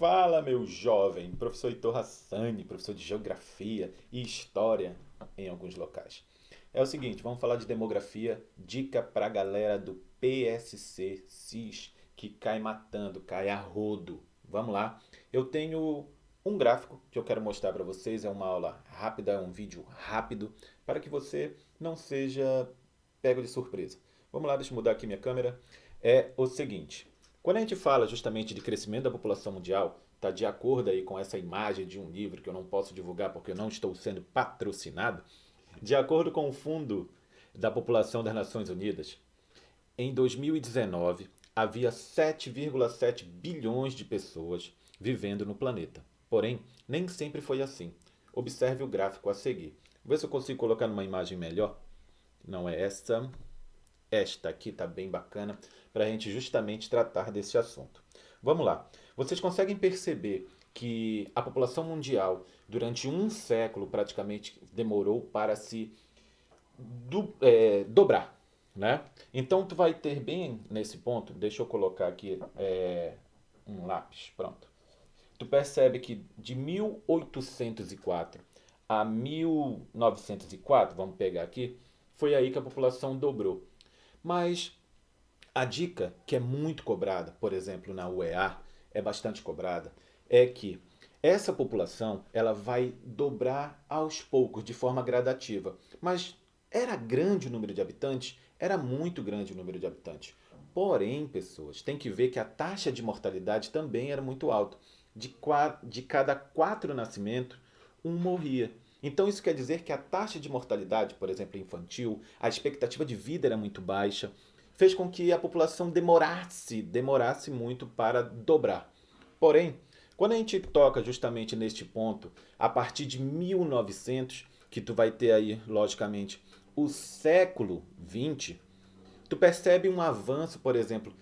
Fala, meu jovem, professor Heitor Hassani, professor de Geografia e História em alguns locais. É o seguinte, vamos falar de demografia, dica pra galera do PSC, CIS, que cai matando, cai a rodo. Vamos lá, eu tenho um gráfico que eu quero mostrar para vocês, é uma aula rápida, é um vídeo rápido, para que você não seja pego de surpresa. Vamos lá, deixa eu mudar aqui minha câmera. É o seguinte, quando a gente fala justamente de crescimento da população mundial, está de acordo aí com essa imagem de um livro que eu não posso divulgar porque eu não estou sendo patrocinado, de acordo com o Fundo da População das Nações Unidas, em 2019 havia 7,7 bilhões de pessoas vivendo no planeta. Porém, nem sempre foi assim. Observe o gráfico a seguir. Vou ver se eu consigo colocar numa imagem melhor. Não é essa. Esta aqui está bem bacana para a gente justamente tratar desse assunto. Vamos lá. Vocês conseguem perceber que a população mundial, durante um século, praticamente demorou para se dobrar, né? Então, tu vai ter bem nesse ponto, deixa eu colocar aqui um lápis, pronto. Tu percebe que de 1804 a 1904, vamos pegar aqui, foi aí que a população dobrou. Mas a dica que é muito cobrada, por exemplo, na UEA, é bastante cobrada, é que essa população ela vai dobrar aos poucos, de forma gradativa. Mas era grande o número de habitantes? Era muito grande o número de habitantes. Porém, pessoas, tem que ver que a taxa de mortalidade também era muito alta. De cada 4 nascimentos, um morria. Então isso quer dizer que a taxa de mortalidade, por exemplo, infantil, a expectativa de vida era muito baixa, fez com que a população demorasse muito para dobrar. Porém, quando a gente toca justamente neste ponto, a partir de 1900, que tu vai ter aí, logicamente, o século XX, tu percebe um avanço, por exemplo,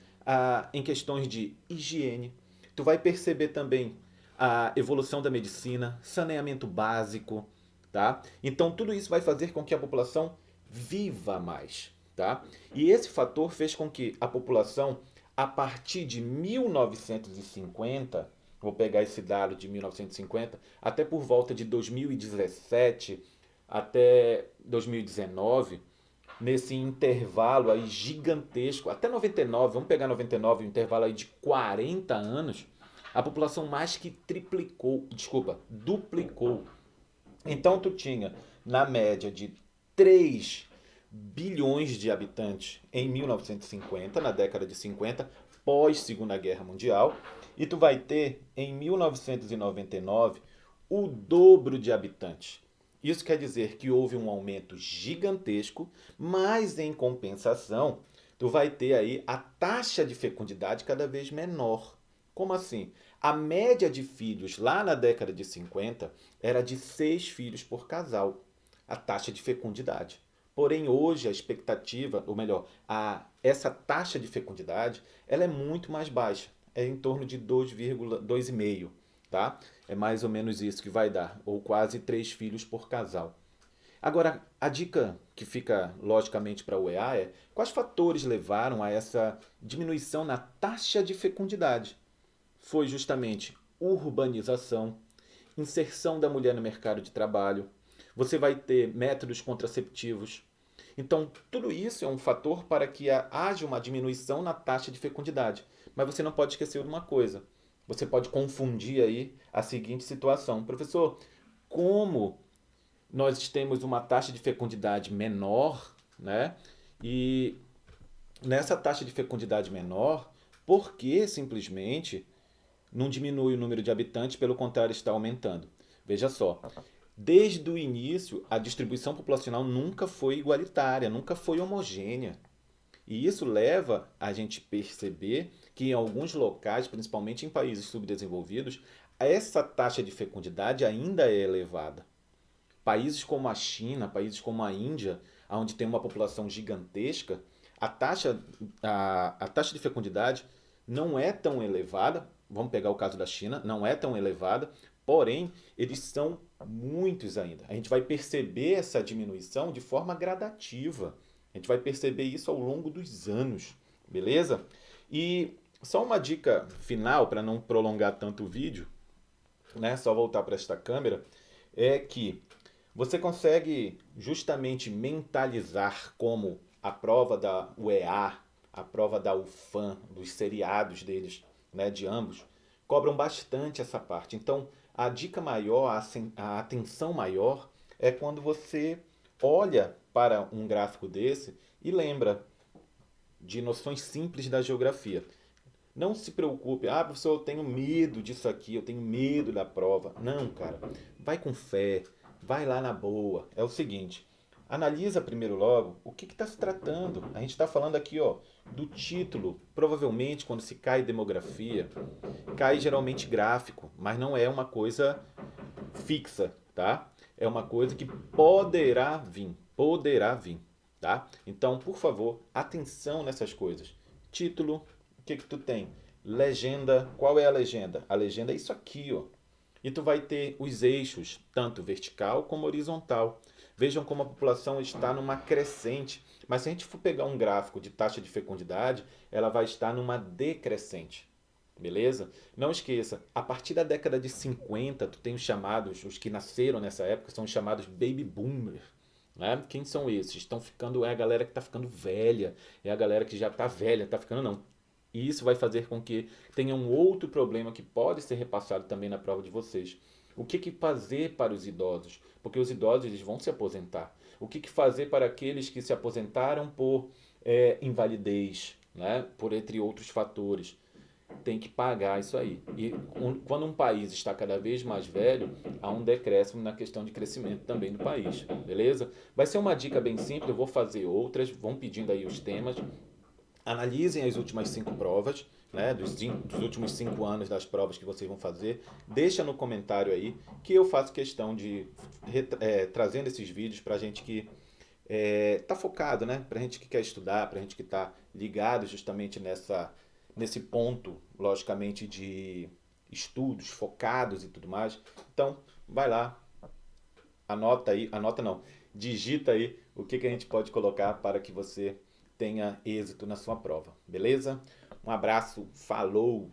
em questões de higiene. Tu vai perceber também a evolução da medicina, saneamento básico, tá? Então tudo isso vai fazer com que a população viva mais, tá? E esse fator fez com que a população, a partir de 1950, vou pegar esse dado de 1950, até por volta de 2017 até 2019, nesse intervalo aí gigantesco, até 99, vamos pegar 99, um intervalo aí de 40 anos, a população mais que triplicou, desculpa, duplicou. Então tu tinha, na média de 3 bilhões de habitantes em 1950, na década de 50, pós Segunda Guerra Mundial, e tu vai ter em 1999 o dobro de habitantes. Isso quer dizer que houve um aumento gigantesco, mas em compensação, tu vai ter aí a taxa de fecundidade cada vez menor. Como assim? A média de filhos lá na década de 50 era de 6 filhos por casal, a taxa de fecundidade. Porém, hoje a expectativa, ou melhor, essa taxa de fecundidade, ela é muito mais baixa, é em torno de 2,5, tá? É mais ou menos isso que vai dar, ou quase 3 filhos por casal. Agora, a dica que fica logicamente para o EA é quais fatores levaram a essa diminuição na taxa de fecundidade? Foi justamente urbanização, inserção da mulher no mercado de trabalho, você vai ter métodos contraceptivos. Então, tudo isso é um fator para que haja uma diminuição na taxa de fecundidade. Mas você não pode esquecer de uma coisa. Você pode confundir aí a seguinte situação. Professor, como nós temos uma taxa de fecundidade menor, né? E nessa taxa de fecundidade menor, por que simplesmente não diminui o número de habitantes, pelo contrário, está aumentando? Veja só, desde o início, a distribuição populacional nunca foi igualitária, nunca foi homogênea. E isso leva a gente perceber que em alguns locais, principalmente em países subdesenvolvidos, essa taxa de fecundidade ainda é elevada. Países como a China, países como a Índia, onde tem uma população gigantesca, a taxa de fecundidade não é tão elevada. Vamos pegar o caso da China, não é tão elevada, porém, eles são muitos ainda. A gente vai perceber essa diminuição de forma gradativa. A gente vai perceber isso ao longo dos anos, beleza? E Só uma dica final, para não prolongar tanto o vídeo, né? Só voltar para esta câmera, é que você consegue justamente mentalizar como a prova da UEA, a prova da UFAM, dos seriados deles, né, de ambos, cobram bastante essa parte. Então, a dica maior, a atenção maior, é quando você olha para um gráfico desse e lembra de noções simples da geografia. Não se preocupe, professor, eu tenho medo disso aqui, eu tenho medo da prova. Não, cara, vai com fé, vai lá na boa. É o seguinte, analisa primeiro logo o que está se tratando. A gente está falando aqui, ó, do título. Provavelmente, quando se cai demografia, cai geralmente gráfico, mas não é uma coisa fixa, tá? É uma coisa que poderá vir, tá? Então, por favor, atenção nessas coisas. Título, o que que tu tem? Legenda, qual é a legenda? A legenda é isso aqui, ó. E tu vai ter os eixos, tanto vertical como horizontal. Vejam como a população está numa crescente. Mas se a gente for pegar um gráfico de taxa de fecundidade, ela vai estar numa decrescente. Beleza? Não esqueça, a partir da década de 50, tu tem os chamados, os que nasceram nessa época, são os chamados baby boomers. Né? Quem são esses? Estão ficando, é a galera que está ficando velha, é a galera que já está velha, está ficando não. E isso vai fazer com que tenha um outro problema que pode ser repassado também na prova de vocês. O que, que fazer para os idosos? Porque os idosos eles vão se aposentar. O que, que fazer para aqueles que se aposentaram por invalidez, né? Por entre outros fatores? Tem que pagar isso aí. E quando um país está cada vez mais velho, há um decréscimo na questão de crescimento também do país, beleza? Vai ser uma dica bem simples, eu vou fazer outras, vão pedindo aí os temas. Analisem as últimas 5 provas, né, dos últimos 5 anos das provas que vocês vão fazer. Deixa no comentário aí que eu faço questão de trazendo esses vídeos para a gente que tá focado, né? Para a gente que quer estudar, para a gente que está ligado justamente nesse ponto, logicamente, de estudos focados e tudo mais. Então, vai lá, anota aí, anota não, digita aí o que a gente pode colocar para que você tenha êxito na sua prova, beleza? Um abraço, falou!